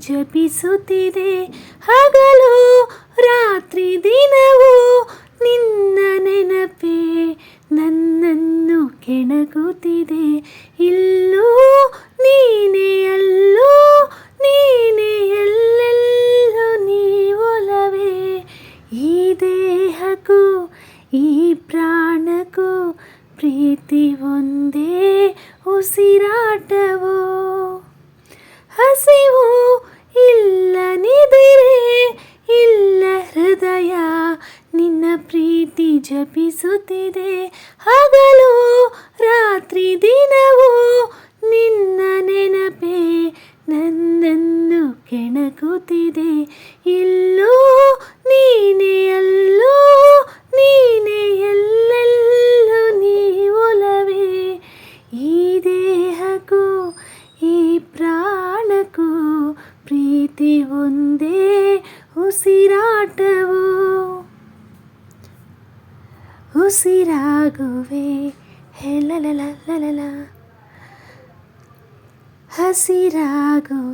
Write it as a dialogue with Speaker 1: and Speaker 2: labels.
Speaker 1: ಜಪಿಸುತ್ತಿದೆ. ಹಗಲು ರಾತ್ರಿ ದಿನವೂ ನಿನ್ನ ನೆನಪೇ ನನ್ನನ್ನು ಕೆಣಕುತ್ತಿದೆ. ಇಲ್ಲೂ ನೀನೇ ಅಲ್ಲೂ ನೀನೇ ಎಲ್ಲೆಲ್ಲೂ ನೀವೊಲವೇ. ಈ ದೇಹಕ್ಕೂ ಈ ಪ್ರಾಣಕ್ಕೂ ಪ್ರೀತಿ ಒಂದೇ ಉಸಿರಾಟವೋ. ಹಸಿವು ಇಲ್ಲ ನಿದಿರೆ ಇಲ್ಲ ಹೃದಯ ನಿನ್ನ ಪ್ರೀತಿ ಜಪಿಸುತ್ತಿದೆ. ಹಗಲು ರಾತ್ರಿ ದಿನವೂ ನಿನ್ನ ನೆನಪೇ ನನ್ನನ್ನು ಕೆಣಕುತ್ತಿದೆ. ಇಲ್ಲೂ ನೀನೇ ಅಲ್ಲೂ ನೀನೇ ಎಲ್ಲೆಲ್ಲೂ ನೀವೊಲವೇ. ಈ ದೇಹಕ್ಕೂ ಈ ಪ್ರಾಣಕ್ಕೂ ಪ್ರೀತಿ ಒಂದೇ ಉಸಿರಾಟವೋ. ಉಸಿರಾಗುವೆ ಹೆಲಲಲಲಲ ಹಸಿರಾಗುವೆ